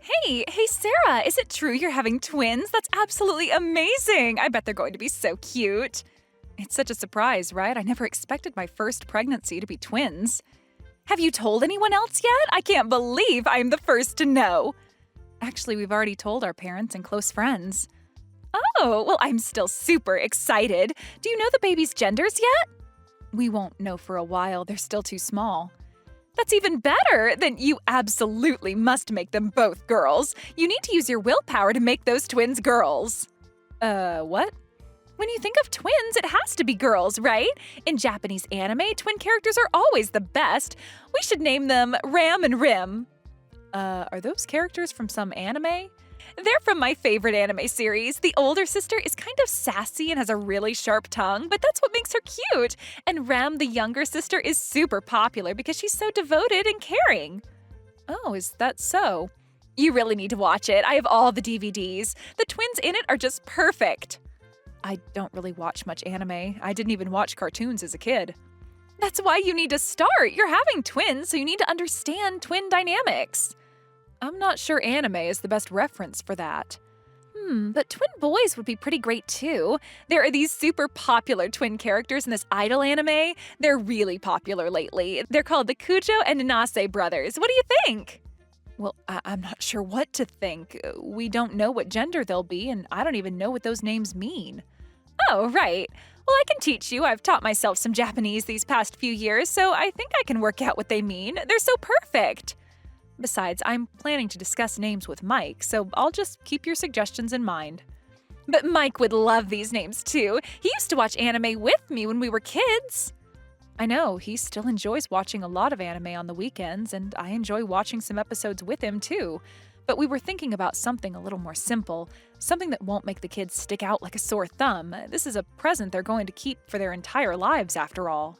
Hey, Sarah, is it true you're having twins? That's absolutely amazing. I bet they're going to be so cute. It's such a surprise, right? I never expected my first pregnancy to be twins. Have you told anyone else yet? I can't believe I'm the first to know. Actually, we've already told our parents and close friends. Oh, well, I'm still super excited. Do you know the baby's genders yet? We won't know for a while. They're still too small. That's even better! Then you absolutely must make them both girls. You need to use your willpower to make those twins girls. What? When you think of twins, it has to be girls, right? In Japanese anime, twin characters are always the best. We should name them Ram and Rim. Are those characters from some anime? They're from my favorite anime series. The older sister is kind of sassy and has a really sharp tongue, but that's what makes her cute. And Rem, the younger sister, is super popular because she's so devoted and caring. Oh, is that so? You really need to watch it. I have all the DVDs. The twins in it are just perfect. I don't really watch much anime. I didn't even watch cartoons as a kid. That's why you need to start. You're having twins, so you need to understand twin dynamics. I'm not sure anime is the best reference for that. But twin boys would be pretty great too. There are these super popular twin characters in this idol anime. They're really popular lately. They're called the Kujo and Nanase brothers. What do you think? Well, I'm not sure what to think. We don't know what gender they'll be, and I don't even know what those names mean. Oh, right. Well, I can teach you. I've taught myself some Japanese these past few years, so I think I can work out what they mean. They're so perfect. Besides, I'm planning to discuss names with Mike, so I'll just keep your suggestions in mind. But Mike would love these names too. He used to watch anime with me when we were kids. I know, he still enjoys watching a lot of anime on the weekends, and I enjoy watching some episodes with him too. But we were thinking about something a little more simple, something that won't make the kids stick out like a sore thumb. This is a present they're going to keep for their entire lives, after all.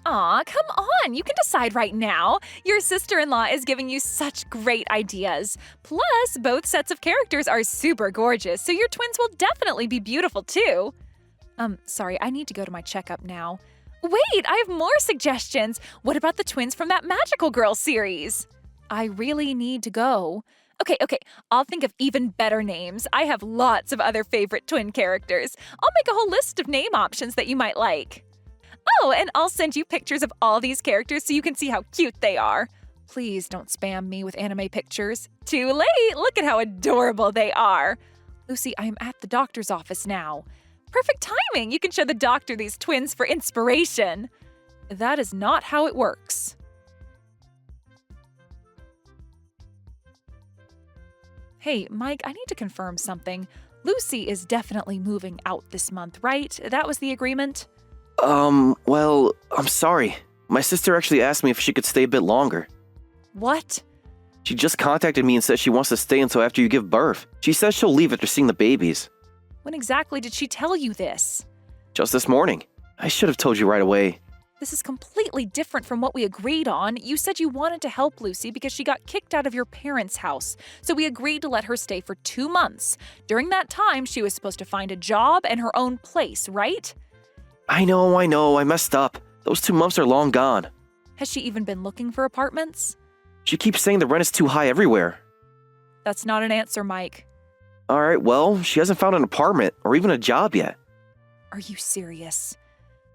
Aw, come on, you can decide right now. Your sister-in-law is giving you such great ideas. Plus, both sets of characters are super gorgeous, so your twins will definitely be beautiful too. Sorry, I need to go to my checkup now. Wait, I have more suggestions. What about the twins from that Magical Girl series? I really need to go. Okay, I'll think of even better names. I have lots of other favorite twin characters. I'll make a whole list of name options that you might like. Oh, and I'll send you pictures of all these characters so you can see how cute they are. Please don't spam me with anime pictures. Too late! Look at how adorable they are. Lucy, I am at the doctor's office now. Perfect timing! You can show the doctor these twins for inspiration. That is not how it works. Hey, Mike, I need to confirm something. Lucy is definitely moving out this month, right? That was the agreement? Well, I'm sorry. My sister actually asked me if she could stay a bit longer. What? She just contacted me and said she wants to stay until after you give birth. She says she'll leave after seeing the babies. When exactly did she tell you this? Just this morning. I should have told you right away. This is completely different from what we agreed on. You said you wanted to help Lucy because she got kicked out of your parents' house, so we agreed to let her stay for 2 months. During that time, she was supposed to find a job and her own place, right? I know, I messed up. Those 2 months are long gone. Has she even been looking for apartments? She keeps saying the rent is too high everywhere. That's not an answer, Mike. Alright, well, she hasn't found an apartment or even a job yet. Are you serious?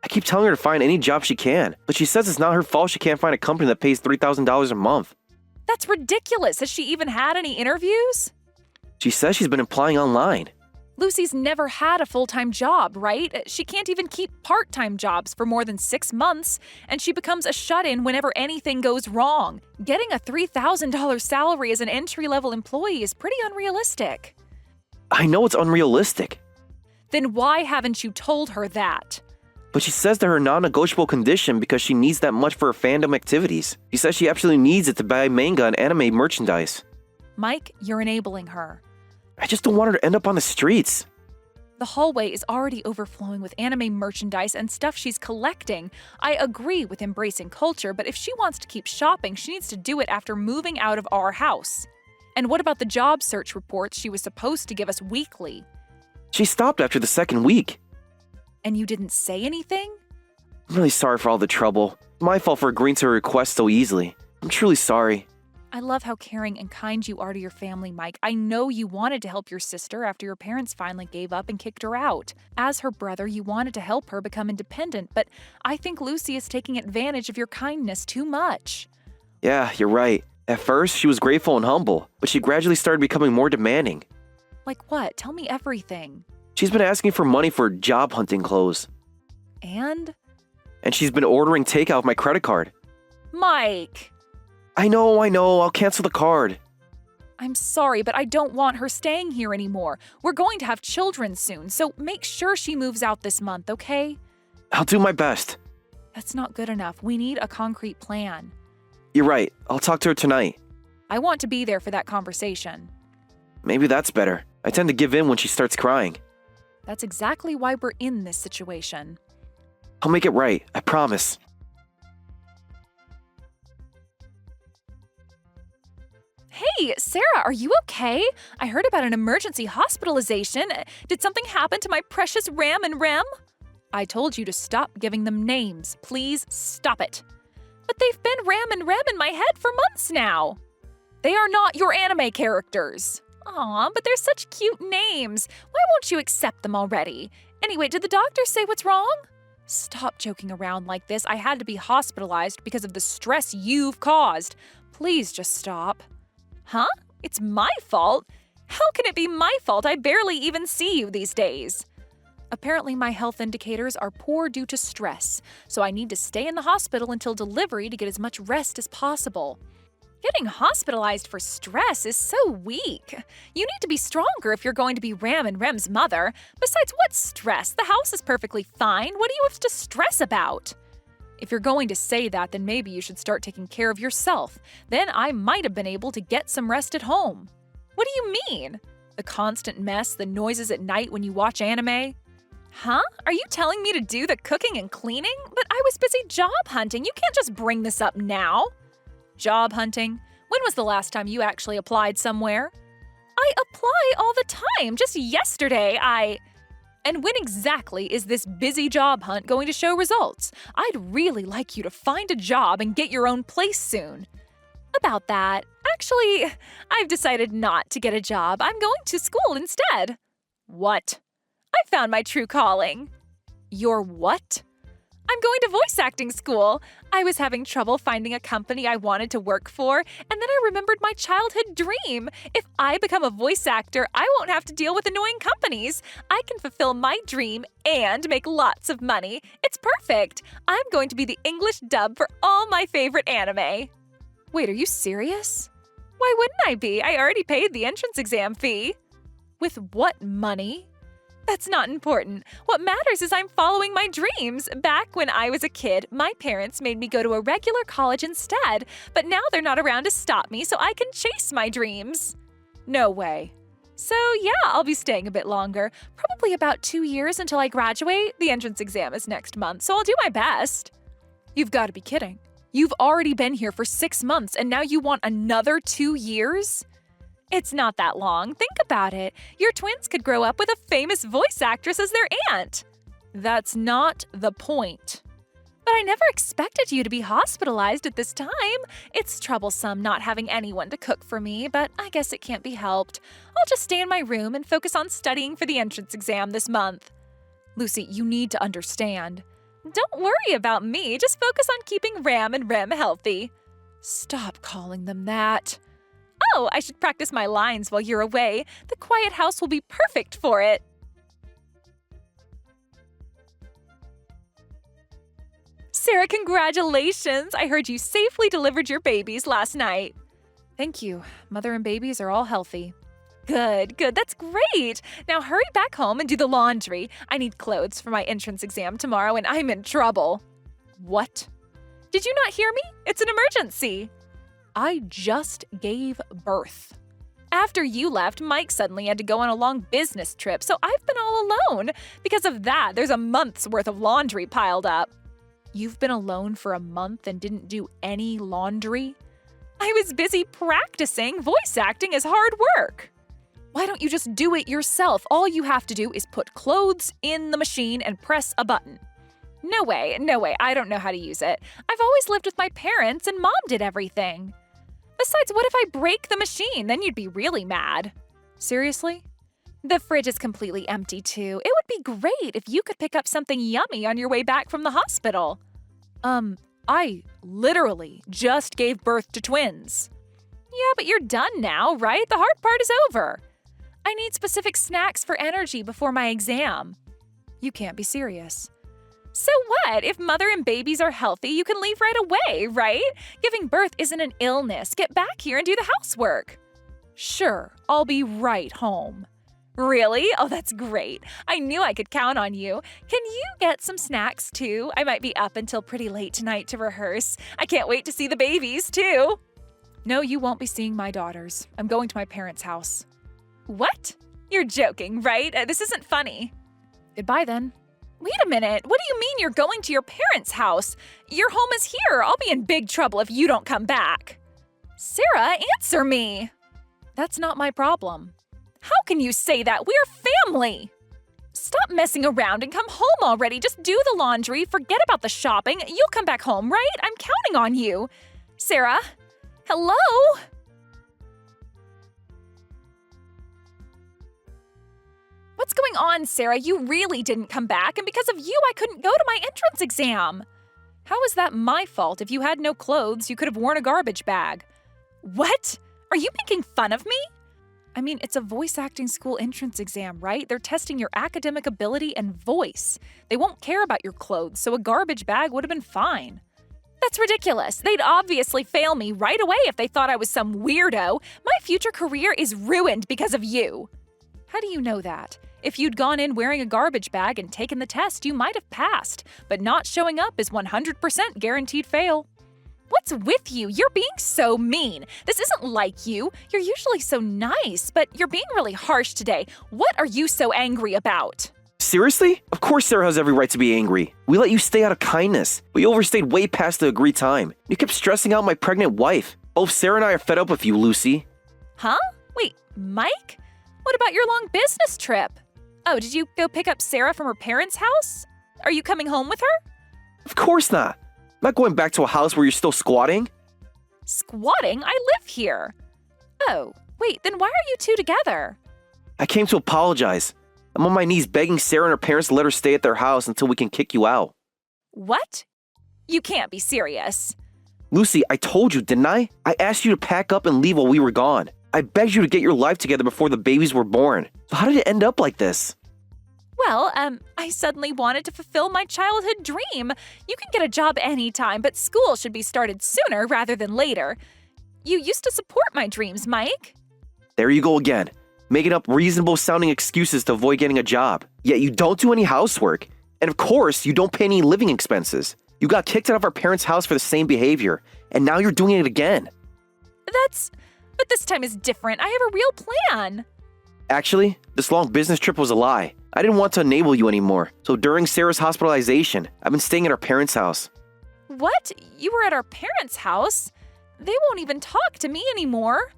I keep telling her to find any job she can, but she says it's not her fault she can't find a company that pays $3,000 a month. That's ridiculous. Has she even had any interviews? She says she's been applying online. Lucy's never had a full-time job, right? She can't even keep part-time jobs for more than 6 months, and she becomes a shut-in whenever anything goes wrong. Getting a $3,000 salary as an entry-level employee is pretty unrealistic. I know it's unrealistic. Then why haven't you told her that? But she says they're her non-negotiable condition because she needs that much for her fandom activities. She says she absolutely needs it to buy manga and anime merchandise. Mike, you're enabling her. I just don't want her to end up on the streets. The hallway is already overflowing with anime merchandise and stuff she's collecting. I agree with embracing culture, but if she wants to keep shopping, she needs to do it after moving out of our house. And what about the job search reports she was supposed to give us weekly? She stopped after the 2nd week. And you didn't say anything? I'm really sorry for all the trouble. My fault for agreeing to her request so easily. I'm truly sorry. I love how caring and kind you are to your family, Mike. I know you wanted to help your sister after your parents finally gave up and kicked her out. As her brother, you wanted to help her become independent, but I think Lucy is taking advantage of your kindness too much. Yeah, you're right. At first, she was grateful and humble, but she gradually started becoming more demanding. Like what? Tell me everything. She's been asking for money for job hunting clothes. And she's been ordering takeout with my credit card. Mike! I know, I'll cancel the card. I'm sorry, but I don't want her staying here anymore. We're going to have children soon, so make sure she moves out this month, okay? I'll do my best. That's not good enough. We need a concrete plan. You're right. I'll talk to her tonight. I want to be there for that conversation. Maybe that's better. I tend to give in when she starts crying. That's exactly why we're in this situation. I'll make it right. I promise. Hey, Sarah, are you okay? I heard about an emergency hospitalization. Did something happen to my precious Ram and Rem? I told you to stop giving them names. Please stop it. But they've been Ram and Rem in my head for months now. They are not your anime characters. Aw, but they're such cute names. Why won't you accept them already? Anyway, did the doctor say what's wrong? Stop joking around like this. I had to be hospitalized because of the stress you've caused. Please just stop. Huh? It's my fault? How can it be my fault? I barely even see you these days. Apparently, my health indicators are poor due to stress, so I need to stay in the hospital until delivery to get as much rest as possible. Getting hospitalized for stress is so weak. You need to be stronger if you're going to be Ram and Rem's mother. Besides, what stress? The house is perfectly fine. What do you have to stress about? If you're going to say that, then maybe you should start taking care of yourself. Then I might have been able to get some rest at home. What do you mean? The constant mess, the noises at night when you watch anime? Huh? Are you telling me to do the cooking and cleaning? But I was busy job hunting. You can't just bring this up now. Job hunting? When was the last time you actually applied somewhere? I apply all the time. Just yesterday, And when exactly is this busy job hunt going to show results? I'd really like you to find a job and get your own place soon. About that, actually, I've decided not to get a job. I'm going to school instead. What? I found my true calling. Your what? I'm going to voice acting school. I was having trouble finding a company I wanted to work for, and then I remembered my childhood dream. If I become a voice actor, I won't have to deal with annoying companies. I can fulfill my dream and make lots of money. It's perfect. I'm going to be the English dub for all my favorite anime. Wait, are you serious? Why wouldn't I be? I already paid the entrance exam fee. With what money? That's not important. What matters is I'm following my dreams. Back when I was a kid, my parents made me go to a regular college instead, but now they're not around to stop me so I can chase my dreams. No way. So yeah, I'll be staying a bit longer. Probably about 2 years until I graduate. The entrance exam is next month, so I'll do my best. You've got to be kidding. You've already been here for 6 months and now you want another 2 years? It's not that long. Think about it. Your twins could grow up with a famous voice actress as their aunt. That's not the point. But I never expected you to be hospitalized at this time. It's troublesome not having anyone to cook for me, but I guess it can't be helped. I'll just stay in my room and focus on studying for the entrance exam this month. Lucy, you need to understand. Don't worry about me. Just focus on keeping Ram and Rem healthy. Stop calling them that. Oh, I should practice my lines while you're away. The quiet house will be perfect for it. Sarah, congratulations! I heard you safely delivered your babies last night. Thank you. Mother and babies are all healthy. Good. That's great. Now hurry back home and do the laundry. I need clothes for my entrance exam tomorrow and I'm in trouble. What? Did you not hear me? It's an emergency. I just gave birth. After you left, Mike suddenly had to go on a long business trip, so I've been all alone. Because of that, there's a month's worth of laundry piled up. You've been alone for a month and didn't do any laundry? I was busy practicing. Voice acting is hard work. Why don't you just do it yourself? All you have to do is put clothes in the machine and press a button. No way. I don't know how to use it. I've always lived with my parents and Mom did everything. Besides, what if I break the machine? Then you'd be really mad. Seriously? The fridge is completely empty, too. It would be great if you could pick up something yummy on your way back from the hospital. I literally just gave birth to twins. Yeah, but you're done now, right? The hard part is over. I need specific snacks for energy before my exam. You can't be serious. So what? If mother and babies are healthy, you can leave right away, right? Giving birth isn't an illness. Get back here and do the housework. Sure, I'll be right home. Really? Oh, that's great. I knew I could count on you. Can you get some snacks, too? I might be up until pretty late tonight to rehearse. I can't wait to see the babies, too. No, you won't be seeing my daughters. I'm going to my parents' house. What? You're joking, right? This isn't funny. Goodbye, then. Wait a minute. What do you mean you're going to your parents' house? Your home is here. I'll be in big trouble if you don't come back. Sarah, answer me. That's not my problem. How can you say that? We're family. Stop messing around and come home already. Just do the laundry. Forget about the shopping. You'll come back home, right? I'm counting on you. Sarah? Hello? What's going on, Sarah? You really didn't come back, and because of you, I couldn't go to my entrance exam. How is that my fault? If you had no clothes, you could have worn a garbage bag. What? Are you making fun of me? I mean, it's a voice acting school entrance exam, right? They're testing your academic ability and voice. They won't care about your clothes, so a garbage bag would have been fine. That's ridiculous. They'd obviously fail me right away if they thought I was some weirdo. My future career is ruined because of you. How do you know that? If you'd gone in wearing a garbage bag and taken the test, you might have passed, but not showing up is 100% guaranteed fail. What's with you? You're being so mean. This isn't like you. You're usually so nice, but you're being really harsh today. What are you so angry about? Seriously? Of course Sarah has every right to be angry. We let you stay out of kindness, but you overstayed way past the agreed time. You kept stressing out my pregnant wife. Both Sarah and I are fed up with you, Lucy. Huh? Wait, Mike? What about your long business trip? Oh, did you go pick up Sarah from her parents' house? Are you coming home with her? Of course not. I'm not going back to a house where you're still squatting. Squatting? I live here. Oh, wait, then why are you two together? I came to apologize. I'm on my knees begging Sarah and her parents to let her stay at their house until we can kick you out. What? You can't be serious. Lucy, I told you, didn't I? I asked you to pack up and leave while we were gone. I begged you to get your life together before the babies were born. So how did it end up like this? Well, I suddenly wanted to fulfill my childhood dream. You can get a job anytime, but school should be started sooner rather than later. You used to support my dreams, Mike. There you go again, making up reasonable-sounding excuses to avoid getting a job. Yet you don't do any housework. And of course, you don't pay any living expenses. You got kicked out of our parents' house for the same behavior, and now you're doing it again. But this time is different. I have a real plan. Actually, this long business trip was a lie. I didn't want to enable you anymore, so during Sarah's hospitalization, I've been staying at our parents' house. What? You were at our parents' house? They won't even talk to me anymore.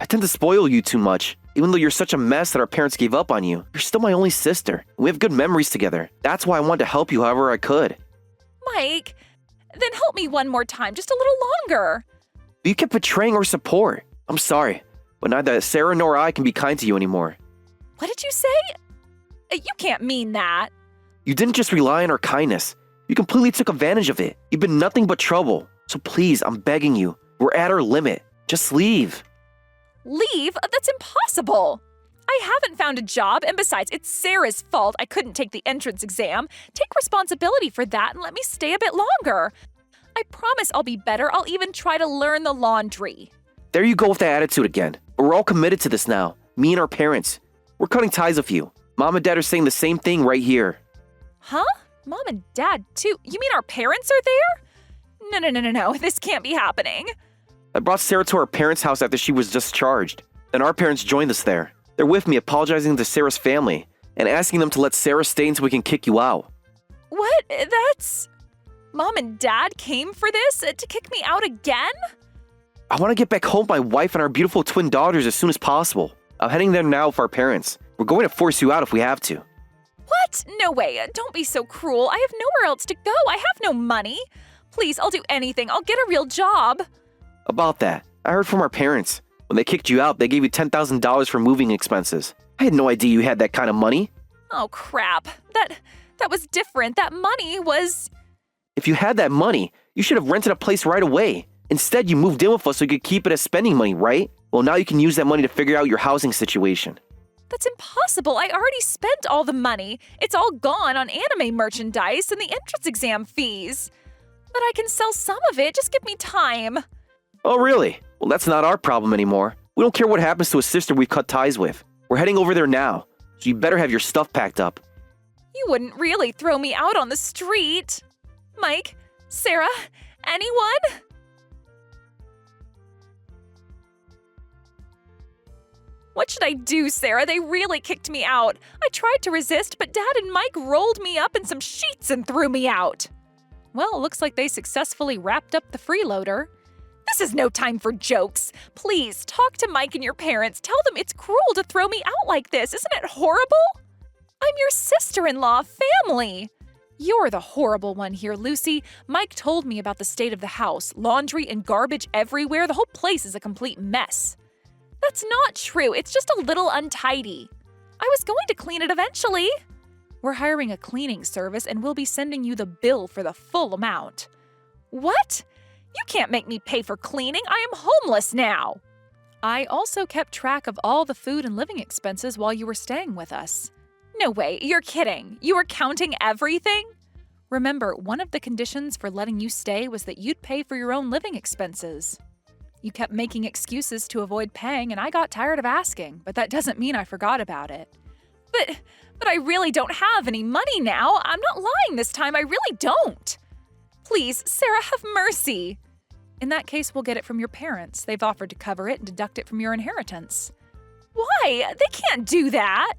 I tend to spoil you too much. Even though you're such a mess that our parents gave up on you, you're still my only sister, and we have good memories together. That's why I wanted to help you however I could. Mike, then help me one more time, just a little longer. But you kept betraying our support. I'm sorry, but neither Sarah nor I can be kind to you anymore. What did you say? You can't mean that. You didn't just rely on our kindness. You completely took advantage of it. You've been nothing but trouble. So please, I'm begging you. We're at our limit. Just leave. Leave? That's impossible. I haven't found a job, and besides, it's Sarah's fault I couldn't take the entrance exam. Take responsibility for that and let me stay a bit longer. I promise I'll be better. I'll even try to learn the laundry. There you go with that attitude again. But we're all committed to this now. Me and our parents. We're cutting ties with you. Mom and Dad are saying the same thing right here. Huh? Mom and Dad, too? You mean our parents are there? No. This can't be happening. I brought Sarah to our parents' house after she was discharged. Then our parents joined us there. They're with me apologizing to Sarah's family and asking them to let Sarah stay until we can kick you out. What? That's... Mom and Dad came for this? To kick me out again? I want to get back home with my wife and our beautiful twin daughters as soon as possible. I'm heading there now with our parents. We're going to force you out if we have to. What? No way. Don't be so cruel. I have nowhere else to go. I have no money. Please, I'll do anything. I'll get a real job. About that, I heard from our parents. When they kicked you out, they gave you $10,000 for moving expenses. I had no idea you had that kind of money. Oh, crap. That was different. That money was... If you had that money, you should have rented a place right away. Instead, you moved in with us so you could keep it as spending money, right? Well, now you can use that money to figure out your housing situation. That's impossible. I already spent all the money. It's all gone on anime merchandise and the entrance exam fees. But I can sell some of it. Just give me time. Oh, really? Well, that's not our problem anymore. We don't care what happens to a sister we've cut ties with. We're heading over there now, so you better have your stuff packed up. You wouldn't really throw me out on the street. Mike, Sarah, anyone? What should I do, Sarah? They really kicked me out. I tried to resist, but Dad and Mike rolled me up in some sheets and threw me out. Well, it looks like they successfully wrapped up the freeloader. This is no time for jokes. Please, talk to Mike and your parents. Tell them it's cruel to throw me out like this. Isn't it horrible? I'm your sister-in-law, family. You're the horrible one here, Lucy. Mike told me about the state of the house. Laundry and garbage everywhere. The whole place is a complete mess. That's not true. It's just a little untidy. I was going to clean it eventually. We're hiring a cleaning service and we'll be sending you the bill for the full amount. What? You can't make me pay for cleaning. I am homeless now. I also kept track of all the food and living expenses while you were staying with us. No way, you're kidding. You were counting everything? Remember, one of the conditions for letting you stay was that you'd pay for your own living expenses. You kept making excuses to avoid paying, and I got tired of asking, but that doesn't mean I forgot about it. But I really don't have any money now. I'm not lying this time. I really don't. Please, Sarah, have mercy. In that case, we'll get it from your parents. They've offered to cover it and deduct it from your inheritance. Why? They can't do that.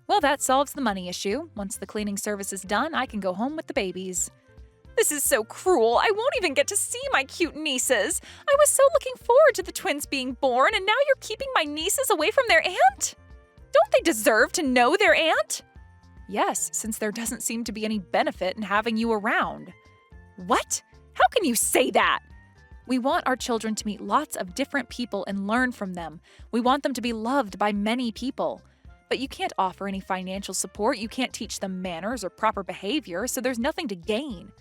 Well, that solves the money issue. Once the cleaning service is done, I can go home with the babies. This is so cruel. I won't even get to see my cute nieces. I was so looking forward to the twins being born, and now you're keeping my nieces away from their aunt? Don't they deserve to know their aunt? Yes, since there doesn't seem to be any benefit in having you around. What? How can you say that? We want our children to meet lots of different people and learn from them. We want them to be loved by many people. But you can't offer any financial support. You can't teach them manners or proper behavior, so there's nothing to gain.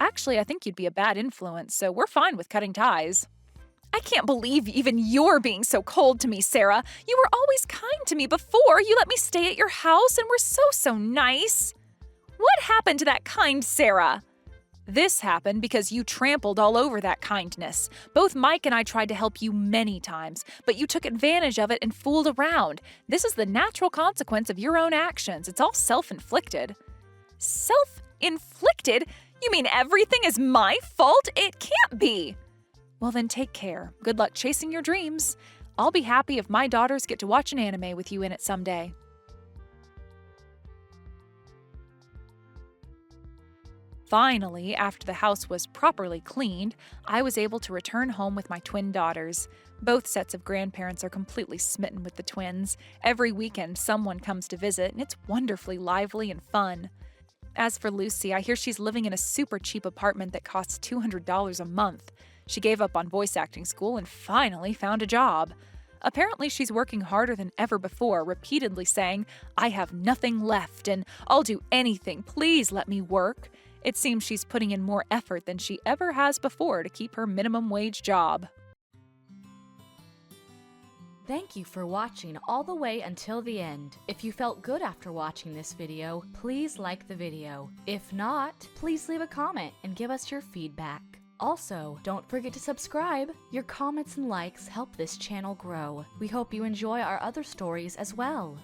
Actually, I think you'd be a bad influence, so we're fine with cutting ties. I can't believe even you're being so cold to me, Sarah. You were always kind to me before. You let me stay at your house and were so nice. What happened to that kind Sarah? This happened because you trampled all over that kindness. Both Mike and I tried to help you many times, but you took advantage of it and fooled around. This is the natural consequence of your own actions. It's all self-inflicted. Self-inflicted? You mean everything is my fault? It can't be. Well, then take care. Good luck chasing your dreams. I'll be happy if my daughters get to watch an anime with you in it someday. Finally, after the house was properly cleaned, I was able to return home with my twin daughters. Both sets of grandparents are completely smitten with the twins. Every weekend, someone comes to visit, and it's wonderfully lively and fun. As for Lucy, I hear she's living in a super cheap apartment that costs $200 a month. She gave up on voice acting school and finally found a job. Apparently, she's working harder than ever before, repeatedly saying, "I have nothing left, and I'll do anything. Please let me work." It seems she's putting in more effort than she ever has before to keep her minimum wage job. Thank you for watching all the way until the end. If you felt good after watching this video, please like the video. If not, please leave a comment and give us your feedback. Also, don't forget to subscribe. Your comments and likes help this channel grow. We hope you enjoy our other stories as well.